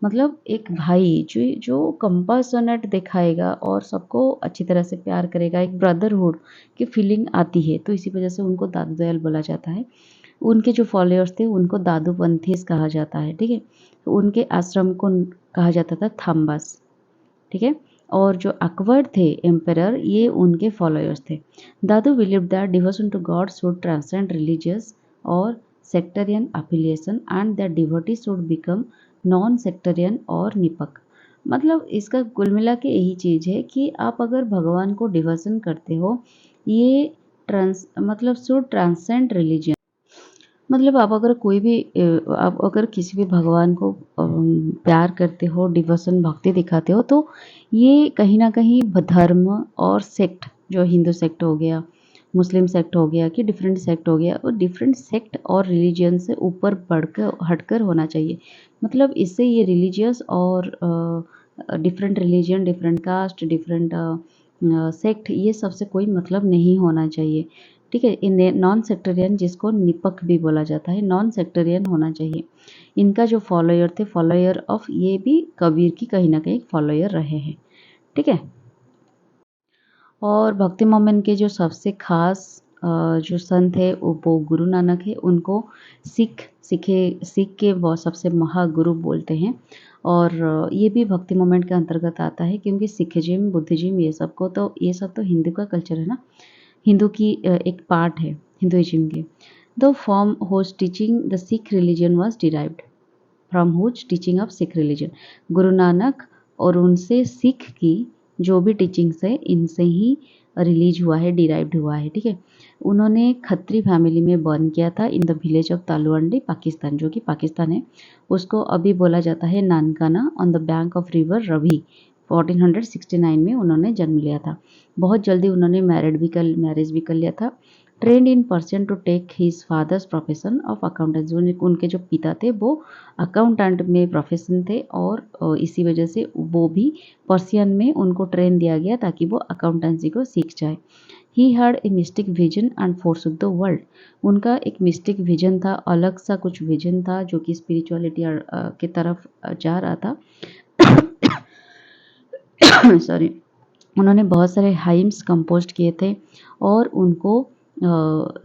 मतलब एक भाई जो कंपैशनेट दिखाएगा और सबको अच्छी तरह से प्यार करेगा, एक ब्रदरहुड की फीलिंग आती है, तो इसी वजह से उनको दादू दयाल बोला जाता है। उनके जो फॉलोअर्स थे उनको दादू पंथीस कहा जाता है। ठीक है। तो उनके आश्रम को कहा जाता था थाम्बास। ठीक है। और जो अकबर थे एम्परर, ये उनके फॉलोअर्स थे। Dadu believe that devotion to God should transcend religious और sectarian affiliation and that devotee should become non sectarian और निपक। मतलब इसका कुल मिला के यही चीज़ है कि आप अगर भगवान को डिवोशन करते हो, ये मतलब शुड ट्रांसेंड रिलीजन। मतलब आप अगर आप अगर किसी भी भगवान को प्यार करते हो, डिवोशन भक्ति दिखाते हो, तो ये कहीं ना कहीं धर्म और सेक्ट, जो हिंदू सेक्ट हो गया, मुस्लिम सेक्ट हो गया, कि डिफरेंट सेक्ट हो गया, और डिफरेंट सेक्ट और रिलीजियन से ऊपर बढ़कर हटकर होना चाहिए। मतलब इससे ये रिलीजियस और different religion, different caste, different sect, ये सबसे कोई मतलब नहीं होना चाहिए। ठीक है। इन नॉन सेक्टरियन, जिसको निपक भी बोला जाता है, नॉन सेक्टरियन होना चाहिए। इनका जो फॉलोअर थे, फॉलोअर ऑफ, ये भी कबीर की कहीं ना कहीं फॉलोअर रहे हैं। ठीक है। और भक्ति मोमेंट के जो सबसे खास जो संत है वो गुरु नानक है। उनको सिख के वो सबसे महागुरु बोलते हैं। और ये भी भक्ति मोमेंट के अंतर्गत आता है, क्योंकि सिखिज्म, बुद्धिज्म, ये सब तो हिंदू का कल्चर है ना, हिंदू की एक पार्ट है हिंदुइज्म के। The form whose teaching the Sikh religion was derived from whose teaching of Sikh religion. Guru Nanak और उनसे सिख की जो भी टीचिंग्स है, इनसे ही रिलीज हुआ है, डिराइव्ड हुआ है। ठीक है। उन्होंने खत्री फैमिली में बर्न किया था in the village of Talwandi, Pakistan, जो कि पाकिस्तान है। उसको अभी बोला जाता है Nankana, on the bank of river Ravi. 1469 में उन्होंने जन्म लिया था। बहुत जल्दी उन्होंने मैरिज भी कर लिया था। Trained in person to take his father's profession of accountant. उनके जो पिता थे वो अकाउंटेंट में प्रोफेशन थे और इसी वजह से वो भी पर्सियन में उनको ट्रेन दिया गया ताकि वो अकाउंटेंसी को सीख जाए। He had a mystic vision and forsook the world. उनका एक मिस्टिक विजन था, अलग सा कुछ विजन था जो कि स्पिरिचुअलिटी की तरफ जा रहा था। सॉरी। उन्होंने बहुत सारे हाइम्स कंपोज किए थे और उनको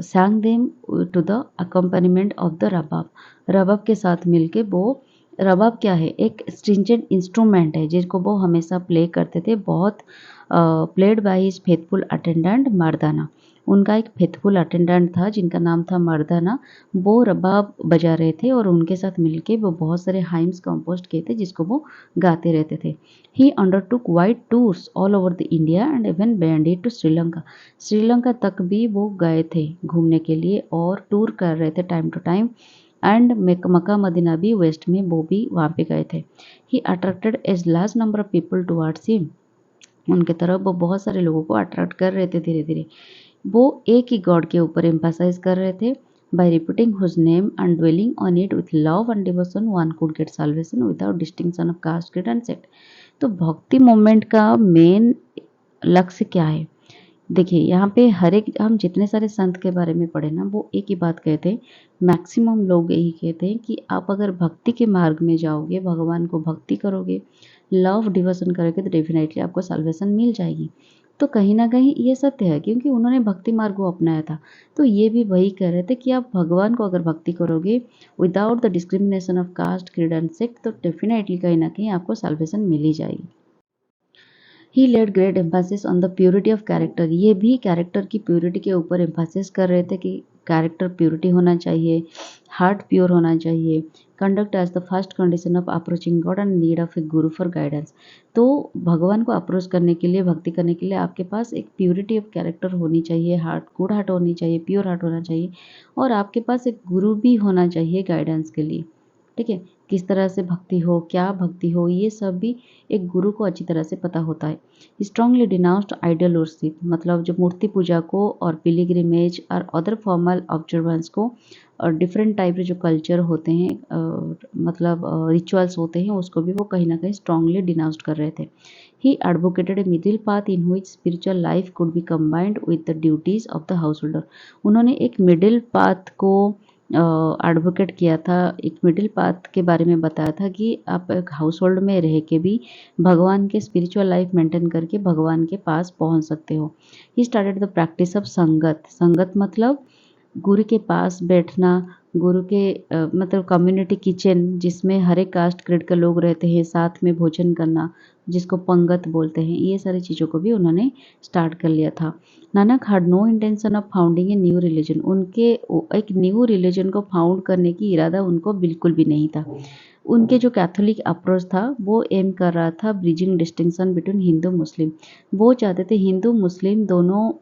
sang them to the accompaniment of the rabab. रबाब के साथ मिलके वो, रबाब क्या है, एक स्ट्रिंजेंट इंस्ट्रूमेंट है जिसको वो हमेशा प्ले करते थे, बहुत played by his faithful attendant Mardana. उनका एक फेथफुल अटेंडेंट था जिनका नाम था मर्दाना, वो रबाब बजा रहे थे और उनके साथ मिलके वो बहुत सारे हाइम्स कंपोज किए थे जिसको वो गाते रहते थे। He undertook wide tours all over the India and even beyond it to Sri Lanka. Sri Lanka तक भी वो गए थे घूमने के लिए और टूर कर रहे थे time to time. And Mecca Medina भी वेस्ट में वो भी वहाँ पे गए थे। He attracted as large number of people towards him. उनके तरफ वो बहुत सारे लोगों को अट्रैक्ट कर रहे थे धीरे धीरे। वो एक ही गॉड के ऊपर एम्फासाइज कर रहे थे। By repeating whose name and dwelling on it with love and devotion, one could get salvation without distinction of caste, creed and sect। तो भक्ति मूवमेंट का मेन लक्ष्य क्या है? देखिए यहाँ पे हर एक, हम जितने सारे संत के बारे में पढ़े ना, वो एक ही बात कहते हैं, मैक्सिमम लोग यही कहते हैं कि आप अगर भक्ति के मार्ग में जाओगे, भगवान को भक्ति करोगे, लव डिवोशन करोगे, तो डेफिनेटली आपको साल्वेशन मिल जाएगी। तो कहीं ना कहीं ये सत्य है क्योंकि उन्होंने भक्ति मार्ग को अपनाया था। तो ये भी वही कह रहे थे कि आप भगवान को अगर भक्ति करोगे without the discrimination of caste, creed and sect, तो डेफिनेटली कहीं ना कहीं आपको साल्वेशन मिल ही जाएगी। He laid great emphasis on the purity of character. ये भी कैरेक्टर की प्योरिटी के ऊपर एम्फासिस कर रहे थे कि कैरेक्टर प्योरिटी होना चाहिए, हार्ट प्योर होना चाहिए। Conduct as the first condition of approaching God and need of a guru for guidance. तो भगवान को अप्रोच करने के लिए, भक्ति करने के लिए आपके पास एक प्योरिटी ऑफ कैरेक्टर होनी चाहिए, हार्ट, गुड हार्ट होनी चाहिए, प्योर हार्ट होना चाहिए और आपके पास एक गुरु भी होना चाहिए गाइडेंस के लिए। ठीक है, किस तरह से भक्ति हो, क्या भक्ति हो, ये सब भी एक गुरु को अच्छी तरह से पता होता है। स्ट्रांगली डिनाउंस्ड आइडल वर्शिप, मतलब जो मूर्ति पूजा को और पिलिग्रिमेज और अदर फॉर्मल ऑब्जर्वेंस को और डिफरेंट टाइप के जो कल्चर होते हैं, मतलब रिचुअल्स होते हैं, उसको भी वो कहीं ना कहीं स्ट्रांगली डिनाउंस्ड कर रहे थे। ही advocated a middle path in which spiritual life could be combined with the duties of the house holder. उन्होंने एक मिडिल पाथ को एडवोकेट किया था, एक मिडिल पाथ के बारे में बताया था कि आप एक हाउस होल्ड में रह के भी भगवान के स्पिरिचुअल लाइफ मेंटेन करके भगवान के पास पहुंच सकते हो। He started the practice of संगत। संगत मतलब गुरु के पास बैठना, गुरु के मतलब कम्युनिटी किचन जिसमें हर एक कास्ट क्रीड के लोग रहते हैं, साथ में भोजन करना जिसको पंगत बोलते हैं, ये सारी चीज़ों को भी उन्होंने स्टार्ट कर लिया था। Nanak had no intention of founding a new religion. उनके एक न्यू रिलीजन को फाउंड करने की इरादा उनको बिल्कुल भी नहीं था। उनके जो कैथोलिक अप्रोच था वो एम कर रहा था ब्रिजिंग डिस्टिंक्शन बिटवीन हिंदू मुस्लिम। वो चाहते थे हिंदू मुस्लिम दोनों,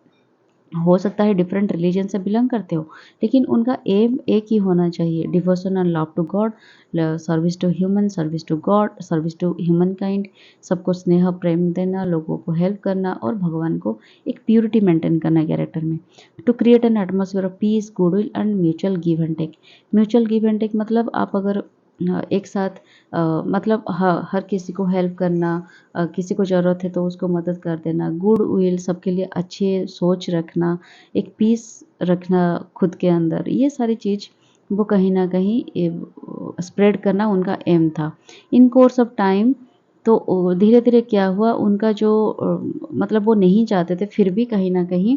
हो सकता है डिफरेंट रिलीजन से बिलोंग करते हो, लेकिन उनका एम एक ही होना चाहिए, devotion and love to God, service to human, service to God, service to humankind. सबको स्नेह प्रेम देना, लोगों को हेल्प करना और भगवान को एक प्योरिटी मेंटेन करना कैरेक्टर में। To create an atmosphere of peace, goodwill and mutual give and take. Mutual give and take मतलब आप अगर एक साथ मतलब हर किसी को हेल्प करना, किसी को ज़रूरत है तो उसको मदद कर देना, गुड विल, सबके लिए अच्छे सोच रखना, एक पीस रखना खुद के अंदर, ये सारी चीज़ वो कहीं ना कहीं स्प्रेड करना उनका एम था। इन कोर्स ऑफ टाइम तो धीरे धीरे क्या हुआ, उनका जो मतलब वो नहीं चाहते थे फिर भी कहीं ना कहीं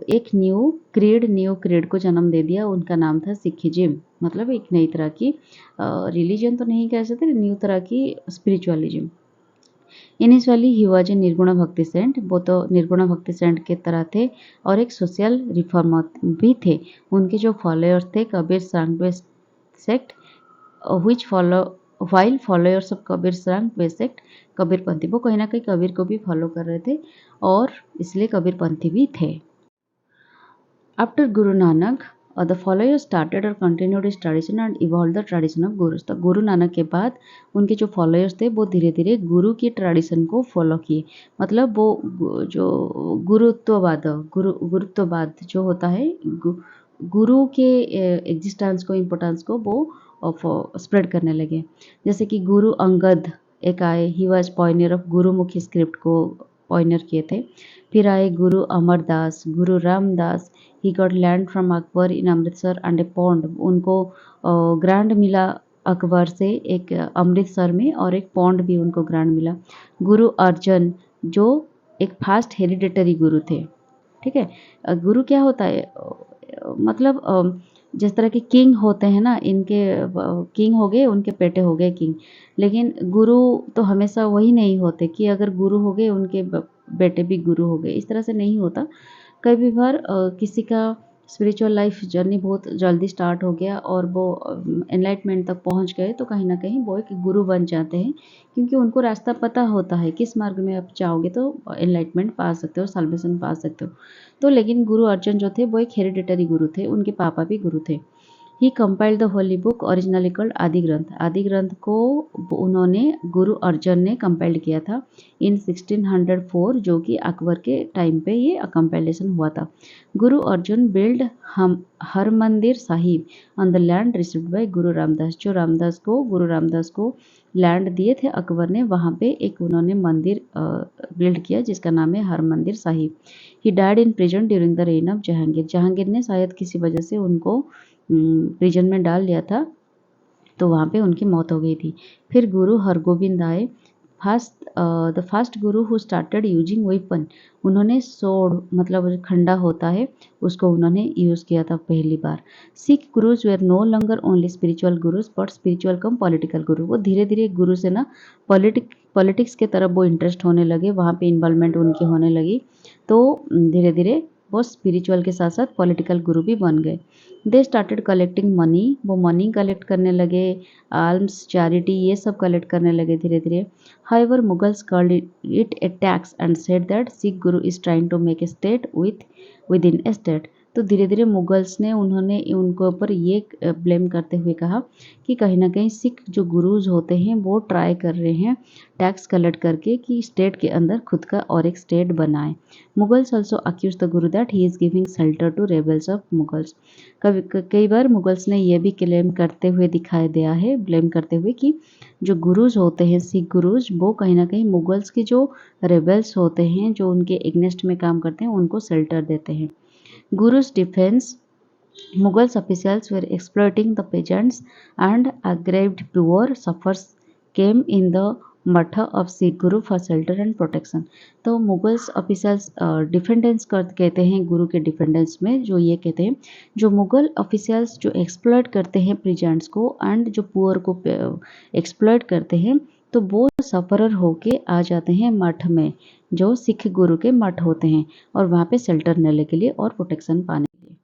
एक न्यू क्रीड को जन्म दे दिया। उनका नाम था सिखिज्म, मतलब एक नई तरह की रिलीजन तो नहीं कह सकते, न्यू तरह की spiritualism. Initially he was a निर्गुण भक्ति सेंट। वो तो निर्गुण भक्ति सेंट के तरह थे और एक सोशल रिफॉर्मर भी थे। उनके जो फॉलोअर्स थे कबीर सांग sect, which follow while followers of Kabir सांग सेक्ट, कबीरपंथी, वो कहीं ना कहीं कबीर को भी फॉलो कर रहे थे और इसलिए कबीरपंथी भी थे। After Guru Nanak the followers started और कंटिन्यूड इस tradition and evolve the tradition of gurus. तो गुरु नानक के बाद उनके जो फॉलोअर्स थे वो धीरे धीरे गुरु की ट्रेडिशन को फॉलो किए। मतलब वो जो गुरुत्ववाद जो होता है, गुरु के एग्जिस्टेंस को, इम्पोर्टेंस को वो स्प्रेड करने लगे। जैसे कि गुरु अंगद एक आए, he was Pioneer of Gurmukhi script को पॉइनियर किए थे। फिर आए गुरु अमरदास, गुरु Ramdas, he got land from Akbar in Amritsar and A pond. उनको ग्रांड मिला अकबर से एक अमृतसर में, और एक पॉन्ड भी उनको ग्रांड मिला। गुरु अर्जन जो एक फास्ट हेरिडेटरी गुरु थे। ठीक है, गुरु क्या होता है, मतलब जिस तरह के किंग होते हैं ना, इनके किंग हो गए, उनके बेटे हो गए किंग। लेकिन गुरु तो हमेशा वही नहीं होते कि अगर गुरु हो गए उनके बेटे भी गुरु हो गए, इस तरह से नहीं होता। कई बार किसी का स्पिरिचुअल लाइफ जर्नी बहुत जल्दी स्टार्ट हो गया और वो एनलाइटमेंट तक पहुंच गए, तो कहीं ना कहीं वो एक गुरु बन जाते हैं, क्योंकि उनको रास्ता पता होता है किस मार्ग में आप जाओगे तो एनलाइटमेंट पा सकते हो, साल्वेशन पा सकते हो। तो लेकिन गुरु अर्जन जो थे वो एक हेरिडेटरी गुरु थे, उनके पापा भी गुरु थे। He compiled the holy book originally called Adi Granth. आदि ग्रंथ को उन्होंने, गुरु अर्जन ने कंपाइल्ड किया था इन 1604, जो कि अकबर के टाइम पे ये कंपाइलेशन हुआ था। गुरु Arjun build Harmandir Sahib on the land received by गुरु रामदास। जो गुरु रामदास को लैंड दिए थे अकबर ने, वहाँ पे एक उन्होंने मंदिर बिल्ड किया जिसका नाम है Harmandir Sahib. He died in prison during the rain of Jahangir. Jahangir ने शायद किसी वजह से उनको प्रिजन में डाल लिया था, तो वहाँ पे उनकी मौत हो गई थी। फिर गुरु हरगोविंद आए, the first Guru who started using weapon. उन्होंने सोड, मतलब खंडा होता है, उसको उन्होंने यूज़ किया था पहली बार। Sikh gurus were no longer only spiritual gurus but spiritual cum political guru. वो धीरे धीरे गुरु से ना पॉलिटिक्स के तरफ वो इंटरेस्ट होने लगे, वहाँ पे इन्वॉल्वमेंट उनकी होने लगी, तो धीरे धीरे वो स्पिरिचुअल के साथ साथ पॉलिटिकल गुरु भी बन गए। दे स्टार्टेड कलेक्टिंग मनी, वो मनी कलेक्ट करने लगे, आल्म्स, चैरिटी, ये सब कलेक्ट करने लगे धीरे धीरे। However Mughals called it a tax and said that Sikh guru is trying to make a state within a state. तो धीरे धीरे मुगल्स ने उन्होंने उनके ऊपर ये ब्लेम करते हुए कहा कि कहीं ना कहीं सिख जो गुरुज होते हैं वो ट्राई कर रहे हैं टैक्स कलेक्ट करके कि स्टेट के अंदर खुद का और एक स्टेट बनाए। Mughals also accuse the guru that he is giving shelter to rebels of Mughals. कई बार मुगल्स ने यह भी क्लेम करते हुए दिखाई दिया है, ब्लेम करते हुए, कि जो गुरुज होते हैं, सिख गुरुज, वो कहीं ना कहीं मुगल्स के जो रेबल्स होते हैं, जो उनके एग्नेस्ट में काम करते हैं, उनको शेल्टर देते हैं। Gurus defence, Mughals officials were exploiting the peasants and aggrieved poor sufferers came in the मठा of Sikh Guru for shelter and protection। तो मुगल्स ऑफिसर्स डिफेंडेंस कहते हैं, गुरु के डिफेंडेंस में जो ये कहते हैं, जो मुगल ऑफिसर्स जो एक्सप्लॉइट करते हैं प्रीजेंट्स को एंड जो पुअर को एक्सप्लॉइट करते हैं, तो वो सफरर होके आ जाते हैं मठ में, जो सिख गुरु के मठ होते हैं, और वहाँ पे शेल्टर लेने के लिए और प्रोटेक्शन पाने के लिए।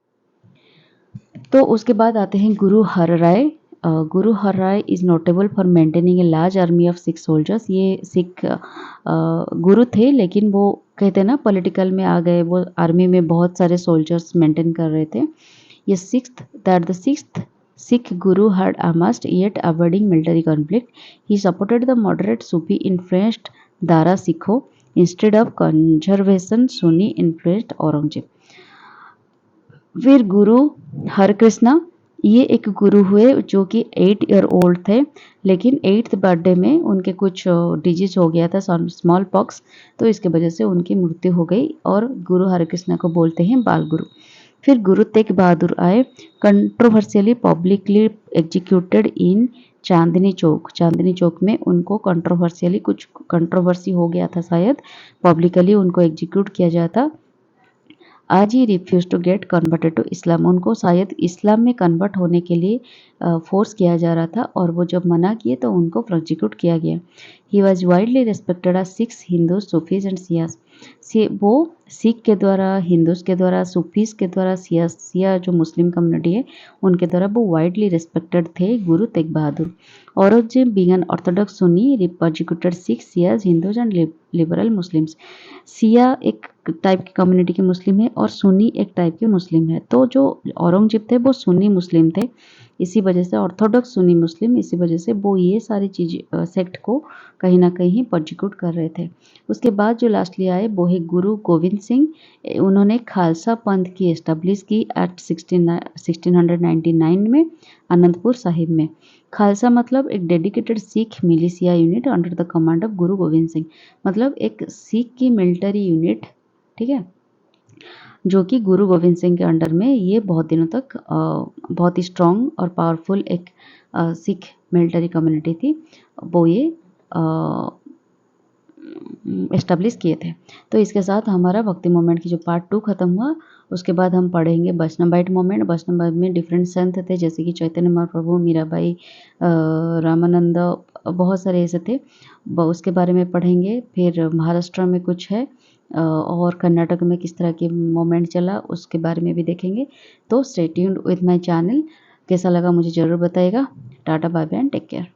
तो उसके बाद आते हैं गुरु Har Rai. Guru Har Rai is notable for maintaining a large army of Sikh soldiers. ये सिख गुरु थे, लेकिन वो कहते हैं ना पॉलिटिकल में आ गए, वो आर्मी में बहुत सारे सोल्जर्स मेंटेन कर रहे थे। ये the sixth Sikh Guru had amassed yet avoiding military conflict. He supported the moderate Sufi influenced Dara Sikho instead of conservation Sunni influenced Aurangzeb। फिर गुरु हरकृष्णा, ये एक गुरु हुए जो कि 8 ईयर ओल्ड थे, लेकिन 8th बर्थडे में उनके कुछ डिजीज हो गया था, स्मॉल पॉक्स, तो इसके वजह से उनकी मृत्यु हो गई, और गुरु हरकृष्णा को बोलते हैं बाल गुरु। फिर गुरु तेग बहादुर आए, कंट्रोवर्शियली publicly executed in Chandni Chowk. Chandni Chowk में उनको कंट्रोवर्शियली, कुछ कंट्रोवर्सी हो गया था शायद, पब्लिकली उनको एग्जीक्यूट किया जाता। आज he refuse to get converted to Islam. उनको शायद इस्लाम में कन्वर्ट होने के लिए फोर्स किया जा रहा था, और वो जब मना किए तो उनको एग्जीक्यूट किया गया। He was widely respected as six Hindu Sufis and सियास। वो सिख के द्वारा, हिंदूज के द्वारा, सूफीज के द्वारा, सिया जो मुस्लिम कम्युनिटी है उनके द्वारा वो वाइडली रिस्पेक्टेड थे Guru Tegh Bahadur. Aurangzeb being an orthodox Sunni persecuted Sikh, Shias, Hindus and liberal Muslims. Shia एक टाइप की कम्युनिटी के मुस्लिम है और सुन्नी एक टाइप के मुस्लिम है। तो जो औरंगजेब थे वो सुन्नी मुस्लिम थे, इसी वजह से ऑर्थोडॉक्स सुन्नी मुस्लिम, इसी वजह से वो ये सारी चीज़ सेक्ट को कहीं ना कहीं परसिक्यूट कर रहे थे। उसके बाद जो लास्टली आए वो है गुरु गोविंद सिंह। उन्होंने खालसा पंथ की एस्टेब्लिश की एट 1699 में आनंदपुर साहिब में। खालसा मतलब एक dedicated Sikh militia unit under the command of गुरु गोविंद सिंह, मतलब एक सिख की मिलिट्री यूनिट, ठीक है, जो कि गुरु गोविंद सिंह के अंडर में ये बहुत दिनों तक बहुत ही स्ट्रॉन्ग और पावरफुल एक सिख मिलिट्री कम्युनिटी थी, वो ये एस्टेब्लिश किए थे। तो इसके साथ हमारा भक्ति मोमेंट की जो पार्ट 2 खत्म हुआ। उसके बाद हम पढ़ेंगे वैष्णवाइट मोमेंट। वैष्णवाइट में डिफरेंट संत थे, जैसे कि चैतन्य महाप्रभु, मीराबाई, रामानंद, बहुत सारे ऐसे थे, उसके बारे में पढ़ेंगे। फिर महाराष्ट्र में कुछ है और कर्नाटक में किस तरह की मोमेंट चला उसके बारे में भी देखेंगे। तो stay tuned with my channel. कैसा लगा मुझे ज़रूर बताइएगा। Tata bye bye and take care.